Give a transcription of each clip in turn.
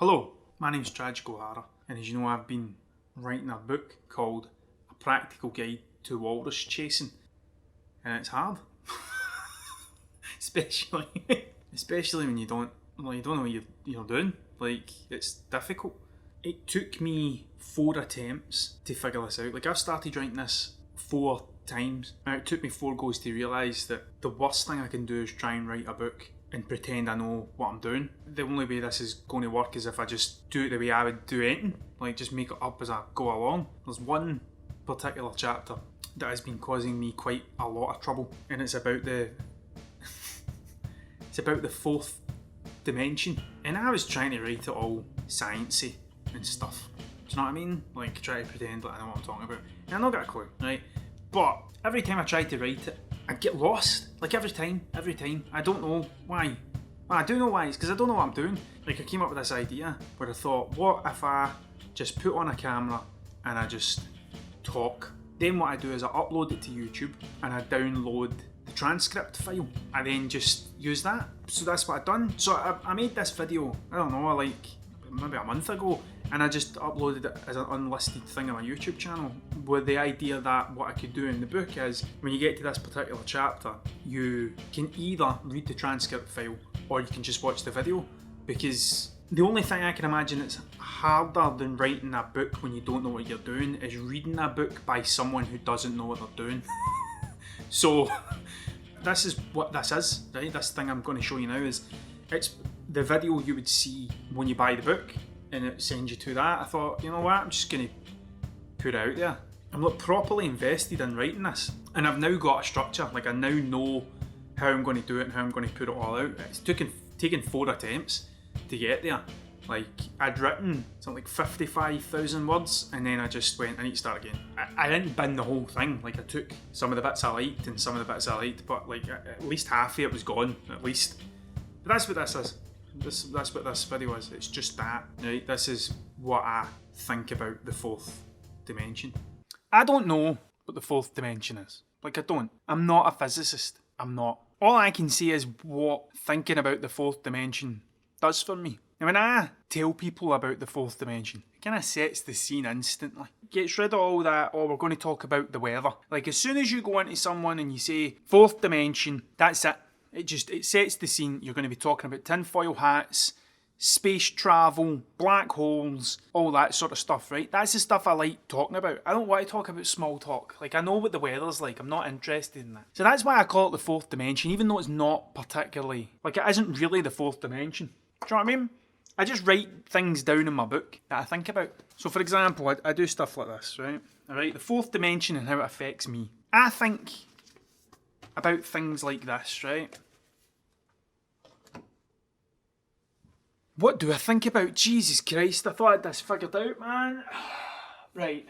Hello, my name's Traj Gohara, and as you know, I've been writing a book called A Practical Guide to Walrus Chasing, and it's hard. especially especially when you don't know what you're doing. Like, it's difficult. It took me 4 attempts to figure this out. Like, I've started writing this 4 times, and it took me 4 goes to realise that the worst thing I can do is try and write a book and pretend I know what I'm doing. The only way this is going to work is if I just do it the way I would do anything, like just make it up as I go along. There's one particular chapter that has been causing me quite a lot of trouble, and it's about the fourth dimension. And I was trying to write it all sciencey and stuff. Do you know what I mean? Like, try to pretend like I know what I'm talking about. And I not got a clue, right? But every time I tried to write it, I get lost. Like, every time. I don't know why. Well, I do know why. It's because I don't know what I'm doing. Like, I came up with this idea where I thought, what if I just put on a camera and I just talk? Then what I do is I upload it to YouTube and I download the transcript file. I then just use that. So that's what I've done. So I made this video, I don't know, like maybe a month ago, and I just uploaded it as an unlisted thing on my YouTube channel with the idea that what I could do in the book is when you get to this particular chapter, you can either read the transcript file or you can just watch the video, because the only thing I can imagine that's harder than writing a book when you don't know what you're doing is reading a book by someone who doesn't know what they're doing. So this is what this is, right? This thing I'm going to show you now it's the video you would see when you buy the book, and it sends you to that. I thought, you know what, I'm just going to put it out there. I'm like properly invested in writing this, and I've now got a structure. Like, I now know how I'm going to do it and how I'm going to put it all out. It's taken 4 attempts to get there. Like, I'd written something like 55,000 words, and then I just went, I need to start again. I didn't bin the whole thing. Like, I took some of the bits I liked and some of the bits I liked, but like at least half of it was gone, at least. But that's what this is. That's what this video is. It's just that, right? This is what I think about the 4th dimension. I don't know what the 4th dimension is. Like, I don't. I'm not a physicist. I'm not. All I can say is what thinking about the 4th dimension does for me. And when I tell people about the 4th dimension, it kind of sets the scene instantly. Gets rid of all that, oh, we're going to talk about the weather. Like, as soon as you go into someone and you say 4th dimension, that's it. It sets the scene. You're going to be talking about tinfoil hats, space travel, black holes, all that sort of stuff, right? That's the stuff I like talking about. I don't want to talk about small talk. Like, I know what the weather's like. I'm not interested in that. So that's why I call it the 4th dimension, even though it's not particularly, like, it isn't really the 4th dimension. Do you know what I mean? I just write things down in my book that I think about. So, for example, I do stuff like this, right? I write the 4th dimension and how it affects me. I think about things like this, right? What do I think about? Jesus Christ, I thought I had this figured out, man. Right.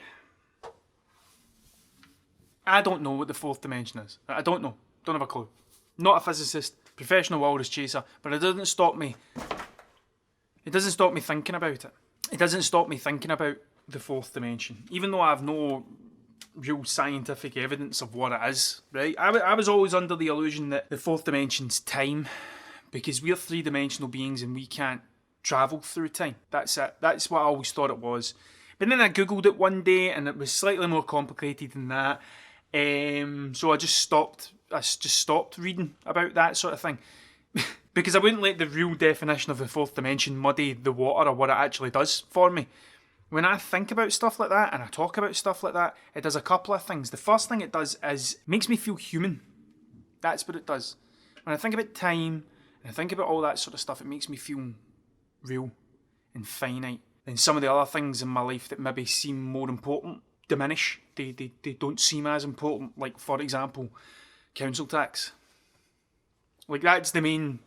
I don't know what the 4th dimension is. I don't know. Don't have a clue. Not a physicist, professional walrus chaser, but it doesn't stop me. It doesn't stop me thinking about it. It doesn't stop me thinking about the 4th dimension, even though I have no real scientific evidence of what it is, right? I was always under the illusion that the 4th dimension's time, because we're 3-dimensional beings and we can't travel through time. That's it. That's what I always thought it was. But then I googled it one day and it was slightly more complicated than that. So I just stopped reading about that sort of thing. Because I wouldn't let the real definition of the 4th dimension muddy the water or what it actually does for me. When I think about stuff like that and I talk about stuff like that, it does a couple of things. The first thing it does is makes me feel human. That's what it does. When I think about time and I think about all that sort of stuff, it makes me feel real and finite. And some of the other things in my life that maybe seem more important diminish. They don't seem as important. Like, for example, council tax. Like, that's the main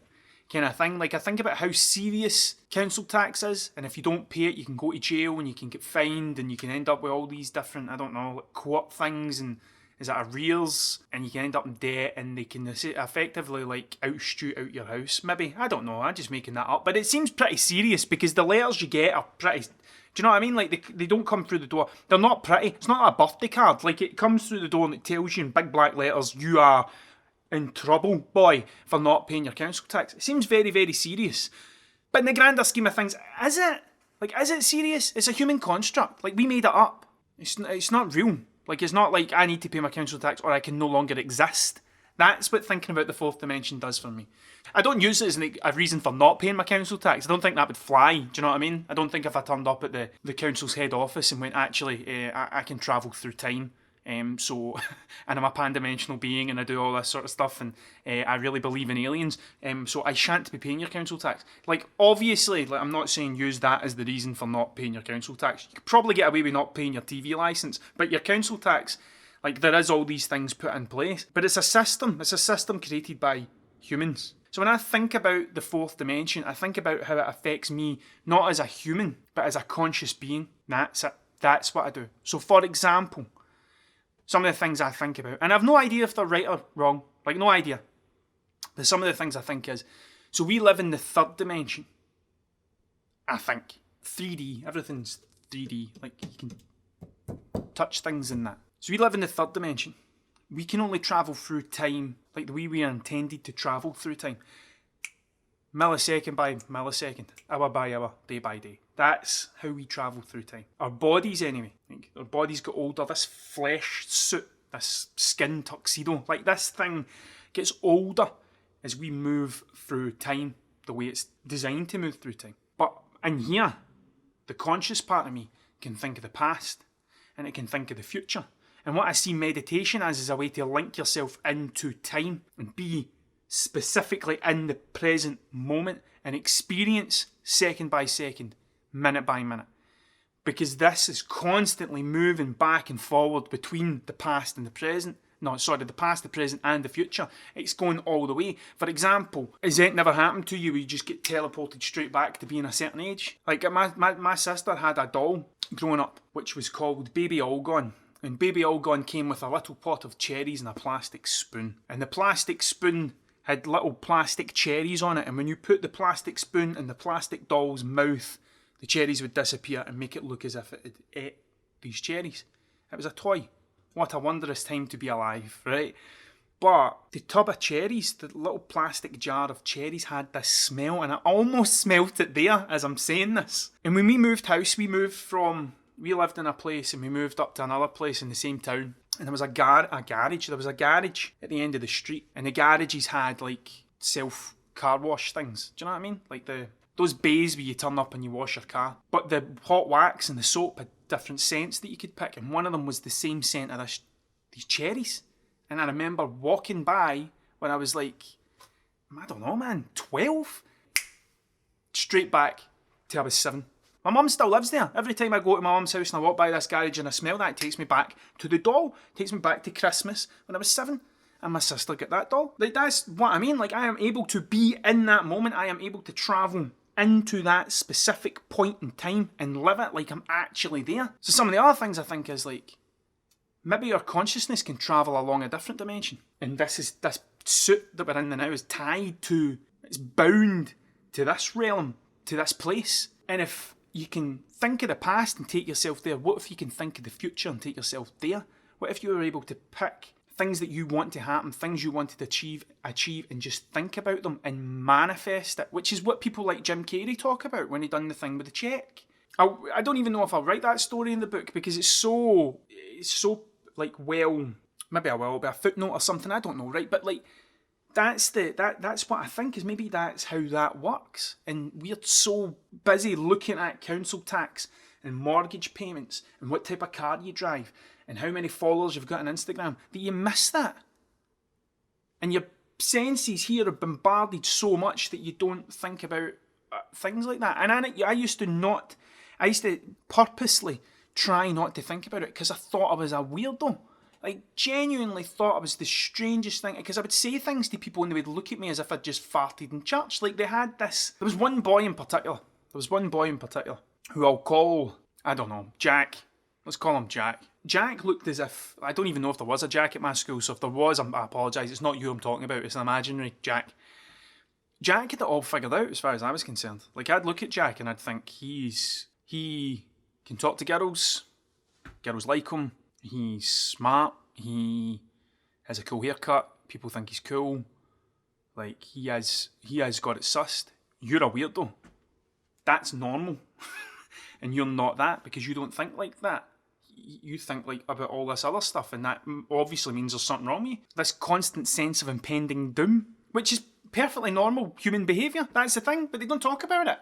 kind of thing. Like, I think about how serious council tax is, and if you don't pay it, you can go to jail and you can get fined and you can end up with all these different, I don't know, like co-op things, and is it arrears, and you can end up in debt, and they can effectively like oust you out your house. Maybe, I don't know, I'm just making that up, but it seems pretty serious because the letters you get are pretty. Do you know what I mean? Like, they don't come through the door. They're not pretty. It's not a birthday card. Like, it comes through the door and it tells you in big black letters, you are in trouble, boy, for not paying your council tax. It seems very, very serious. But in the grander scheme of things, is it? Like, is it serious? It's a human construct. Like, we made it up. It's not real. Like, it's not like I need to pay my council tax or I can no longer exist. That's what thinking about the fourth dimension does for me. I don't use it as a reason for not paying my council tax. I don't think that would fly. Do you know what I mean? I don't think if I turned up at the council's head office and went, actually, I can travel through time. And I'm a pan-dimensional being and I do all this sort of stuff and I really believe in aliens. So I shan't be paying your council tax. Like, obviously, like, I'm not saying use that as the reason for not paying your council tax. You could probably get away with not paying your TV licence, but your council tax, like, there is all these things put in place. But it's a system. It's a system created by humans. So when I think about the fourth dimension, I think about how it affects me, not as a human, but as a conscious being. That's it. That's what I do. So for example, some of the things I think about, and I've no idea if they're right or wrong, like no idea. But some of the things I think is, so we live in the third dimension, I think. 3D, everything's 3D, like you can touch things in that. So we live in the third dimension. We can only travel through time like the way we are intended to travel through time. Millisecond by millisecond, hour by hour, day by day. That's how we travel through time. Our bodies, anyway. Like, our bodies get older. This flesh suit, this skin tuxedo, like this thing gets older as we move through time, the way it's designed to move through time. But in here, the conscious part of me can think of the past and it can think of the future. And what I see meditation as is a way to link yourself into time and be specifically in the present moment and experience second by second, minute by minute. Because this is constantly moving back and forward between the past and the present. No, sorry, the past, the present and the future. It's going all the way. For example, has it never happened to you where you just get teleported straight back to being a certain age? Like my sister had a doll growing up which was called Baby All Gone. And Baby All Gone came with a little pot of cherries and a plastic spoon. And the plastic spoon had little plastic cherries on it, and when you put the plastic spoon in the plastic doll's mouth, the cherries would disappear and make it look as if it had ate these cherries. It was a toy. What a wondrous time to be alive, right? But the tub of cherries, the little plastic jar of cherries had this smell, and I almost smelt it there as I'm saying this. And when we moved house, we lived in a place and we moved up to another place in the same town. And there was a garage. There was a garage at the end of the street. And the garages had, like, self-car wash things. Do you know what I mean? Like those bays where you turn up and you wash your car. But the hot wax and the soap had different scents that you could pick. And one of them was the same scent of these cherries. And I remember walking by when I was like, I don't know, man, 12? Straight back to I was 7. My mum still lives there. Every time I go to my mum's house and I walk by this garage and I smell that, it takes me back to the doll. It takes me back to Christmas when I was 7 and my sister got that doll. Like, that's what I mean. Like, I am able to be in that moment. I am able to travel into that specific point in time and live it like I'm actually there. So some of the other things I think is, like, maybe your consciousness can travel along a different dimension. And this suit that we're in now is tied to, it's bound to this realm, to this place. And if you can think of the past and take yourself there, what if you can think of the future and take yourself there? What if you were able to pick things that you want to happen, things you wanted to achieve, and just think about them and manifest it, which is what people like Jim Carrey talk about when he done the thing with the check. I don't even know if I'll write that story in the book because it's so like, well, maybe I will, it'll be a footnote or something, I don't know, right? But like, that's what I think is maybe that's how that works. And we're so busy looking at council tax and mortgage payments and what type of car you drive and how many followers you've got on Instagram that you miss that. And your senses here are bombarded so much that you don't think about things like that. And I used to purposely try not to think about it because I thought I was a weirdo. Like, genuinely thought it was the strangest thing, because I would say things to people and they would look at me as if I'd just farted in church. Like, they had this... There was one boy in particular who I'll call, I don't know, Jack. Let's call him Jack. Jack looked as if... I don't even know if there was a Jack at my school, so if there was, I apologise. It's not you I'm talking about, it's an imaginary Jack. Jack had it all figured out as far as I was concerned. Like, I'd look at Jack and I'd think, he can talk to girls like him, he's smart, he has a cool haircut, people think he's cool, like, he has got it sussed. You're a weirdo. That's normal. And you're not that because you don't think like that. You think like about all this other stuff, and that obviously means there's something wrong with you. This constant sense of impending doom, which is perfectly normal human behaviour. That's the thing, but they don't talk about it.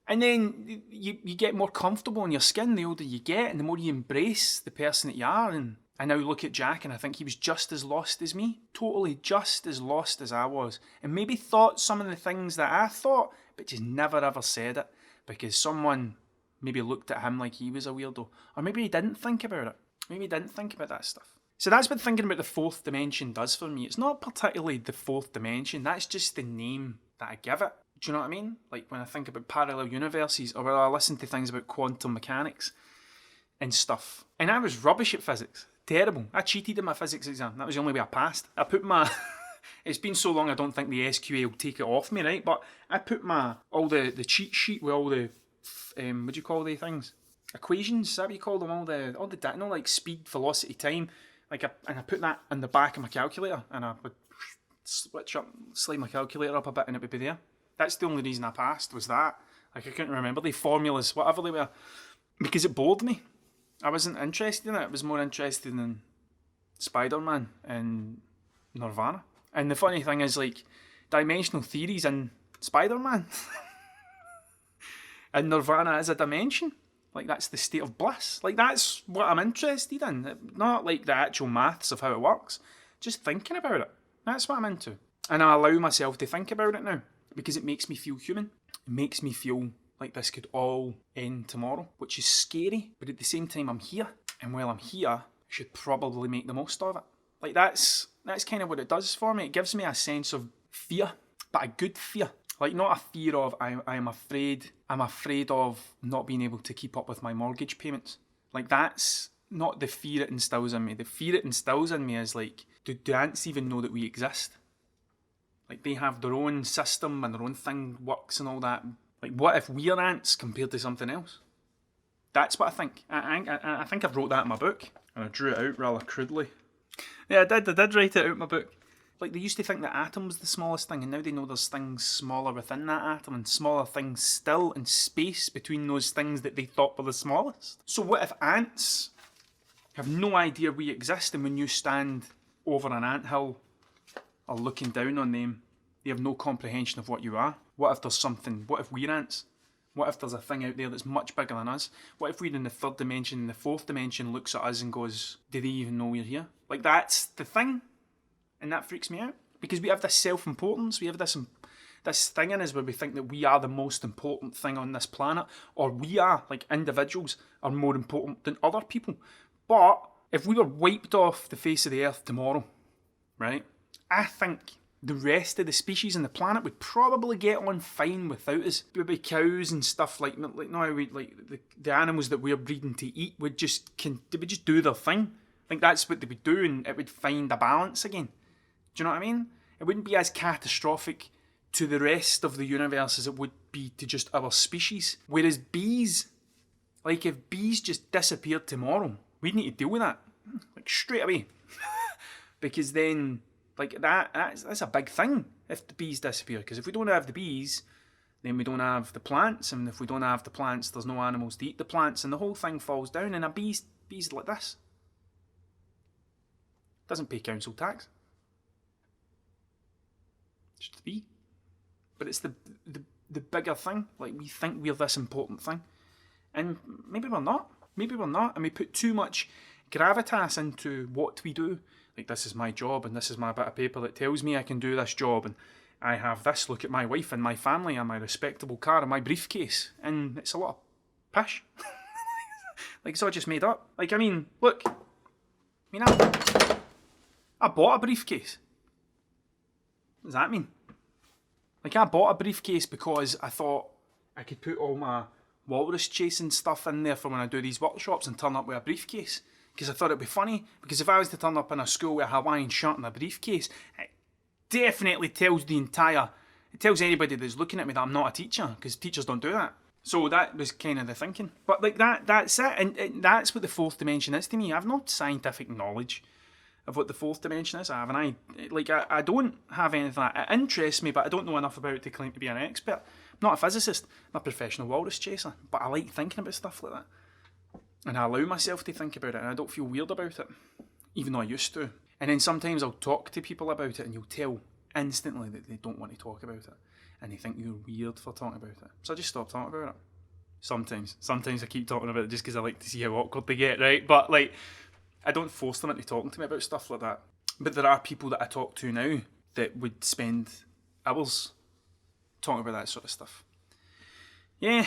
And then you get more comfortable in your skin the older you get, and the more you embrace the person that you are. And I now look at Jack and I think he was just as lost as me. Totally just as lost as I was. And maybe thought some of the things that I thought, but just never ever said it. Because someone maybe looked at him like he was a weirdo. Or maybe he didn't think about it. Maybe he didn't think about that stuff. So that's what thinking about the fourth dimension does for me. It's not particularly the fourth dimension. That's just the name that I give it. Do you know what I mean? Like when I think about parallel universes, or when I listen to things about quantum mechanics and stuff. And I was rubbish at physics. Terrible. I cheated in my physics exam. That was the only way I passed. I put my... It's been so long I don't think the SQA will take it off me, right? But I put all the cheat sheet with all the... what do you call the things? Equations? Is that what you call them? All the like speed, velocity, time. And I put that in the back of my calculator, and I would slide my calculator up a bit, and it would be there. That's the only reason I passed, was that. Like, I couldn't remember the formulas, whatever they were, because it bored me. I wasn't interested in it. I was more interested in Spider-Man and Nirvana. And the funny thing is, like, dimensional theories in Spider-Man. And Nirvana is a dimension. Like, that's the state of bliss. Like, that's what I'm interested in. Not, like, the actual maths of how it works. Just thinking about it. That's what I'm into. And I allow myself to think about it now. Because it makes me feel human. It makes me feel like this could all end tomorrow, which is scary, but at the same time I'm here, and while I'm here, I should probably make the most of it. Like that's kind of what it does for me. It gives me a sense of fear, but a good fear. Like not a fear of I'm afraid of not being able to keep up with my mortgage payments. Like that's not the fear it instills in me. The fear it instills in me is like, do ants even know that we exist? Like, they have their own system and their own thing works and all that. Like, what if we're ants compared to something else? That's what I think. I think I've wrote that in my book. And I drew it out rather crudely. Yeah, I did write it out in my book. Like, they used to think that atom was the smallest thing, and now they know there's things smaller within that atom, and smaller things still in space between those things that they thought were the smallest. So what if ants have no idea we exist, and when you stand over an anthill or looking down on them, they have no comprehension of what you are? What if there's something? What if we're ants? What if there's a thing out there that's much bigger than us? What if we're in the third dimension and the fourth dimension looks at us and goes, do they even know we're here? Like, that's the thing. And that freaks me out. Because we have this self-importance. We have this thing in us where we think that we are the most important thing on this planet. Or we are, like individuals, are more important than other people. But if we were wiped off the face of the earth tomorrow, right? I think the rest of the species on the planet would probably get on fine without us. Maybe cows and stuff like no, the animals that we're breeding to eat would just do their thing. I think that's what they would do, and it would find a balance again. Do you know what I mean? It wouldn't be as catastrophic to the rest of the universe as it would be to just our species. Whereas bees, like if bees just disappeared tomorrow, we'd need to deal with that, like straight away. Because then, like that's a big thing if the bees disappear. Because if we don't have the bees, then we don't have the plants, and if we don't have the plants, there's no animals to eat the plants, and the whole thing falls down. And a bee's like this. Doesn't pay council tax. Just a bee. But it's the bigger thing. Like, we think we're this important thing. And maybe we're not. Maybe we're not. And we put too much gravitas into what we do. Like, this is my job, and this is my bit of paper that tells me I can do this job, and I have this, look at my wife and my family and my respectable car and my briefcase. And it's a lot of pish. Like, it's all just made up. Like, I mean, look. I bought a briefcase. What does that mean? Like, I bought a briefcase because I thought I could put all my walrus chasing stuff in there for when I do these workshops and turn up with a briefcase. Because I thought it'd be funny. Because if I was to turn up in a school with a Hawaiian shirt and a briefcase, it definitely tells anybody that's looking at me that I'm not a teacher, because teachers don't do that. So that was kind of the thinking. But like that's it. And that's what the fourth dimension is to me. I've no scientific knowledge of what the fourth dimension is. I don't have anything that it interests me, but I don't know enough about it to claim to be an expert. I'm not a physicist, I'm a professional walrus chaser, but I like thinking about stuff like that. And I allow myself to think about it, and I don't feel weird about it, even though I used to. And then sometimes I'll talk to people about it, and you'll tell instantly that they don't want to talk about it, and they think you're weird for talking about it. So I just stop talking about it. Sometimes I keep talking about it just because I like to see how awkward they get, right? But like, I don't force them into talking to me about stuff like that. But there are people that I talk to now that would spend hours talking about that sort of stuff. Yeah,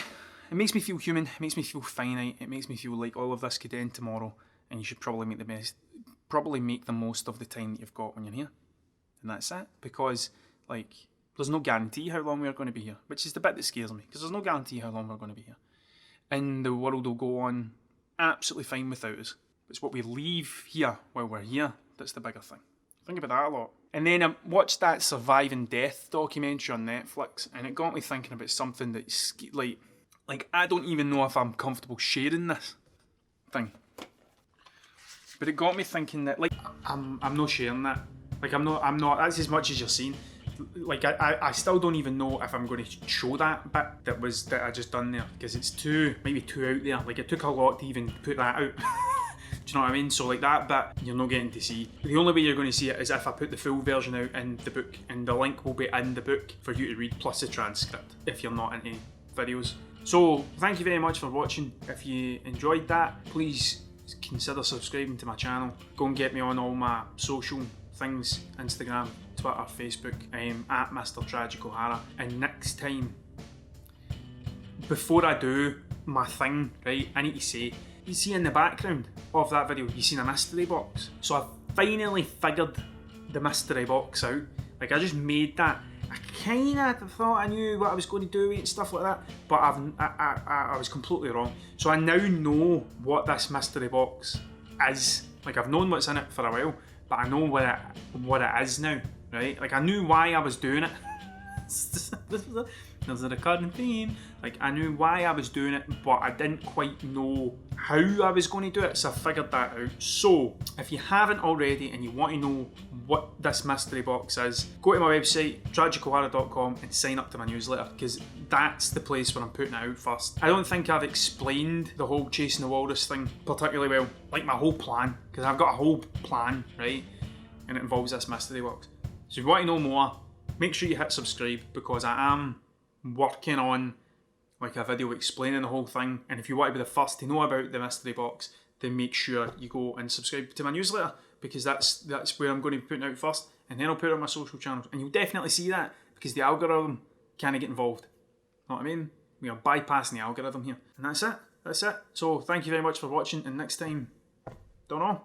it makes me feel human, it makes me feel finite, it makes me feel like all of this could end tomorrow, and you should probably make the most of the time that you've got when you're here. And that's it. Because, like, there's no guarantee how long we're going to be here, which is the bit that scares me, because there's no guarantee how long we're going to be here. And the world will go on absolutely fine without us. It's what we leave here while we're here that's the bigger thing. Think about that a lot. And then I watched that Surviving Death documentary on Netflix, and it got me thinking about something that's like I don't even know if I'm comfortable sharing this thing. But it got me thinking that, like, I'm not sharing that. Like, I'm not. That's as much as you're seeing. Like, I still don't even know if I'm going to show that bit that I just done there, because it's maybe too out there. Like, it took a lot to even put that out. Do you know what I mean? So, like, that bit you're not getting to see. The only way you're going to see it is if I put the full version out in the book, and the link will be in the book for you to read, plus a transcript if you're not into videos. So, thank you very much for watching. If you enjoyed that, please consider subscribing to my channel. Go and get me on all my social things, Instagram, Twitter, Facebook. I am at Mr. Tragic O'Hara. And next time, before I do my thing, right, I need to say, you see in the background of that video, you seen a mystery box. So I finally figured the mystery box out. Like, I just made that. I kinda thought I knew what I was going to do and stuff like that, but I was completely wrong. So I now know what this mystery box is. Like, I've known what's in it for a while, but I know what it is now, right? Like, I knew why I was doing it. There's a recurring theme. Like, I knew why I was doing it, but I didn't quite know how I was going to do it, so I figured that out. So, if you haven't already and you want to know what this mystery box is, go to my website, tragicohara.com, and sign up to my newsletter, because that's the place where I'm putting it out first. I don't think I've explained the whole Chasing the Walrus thing particularly well, like my whole plan, because I've got a whole plan, right? And it involves this mystery box. So if you want to know more, make sure you hit subscribe, because I am working on like a video explaining the whole thing, and if you want to be the first to know about the mystery box, then make sure you go and subscribe to my newsletter, because that's where I'm going to be putting out first, and then I'll put it on my social channels, and you'll definitely see that, because the algorithm can't get involved. Know what I mean? We are bypassing the algorithm here. And that's it. So thank you very much for watching, and next time, don't know.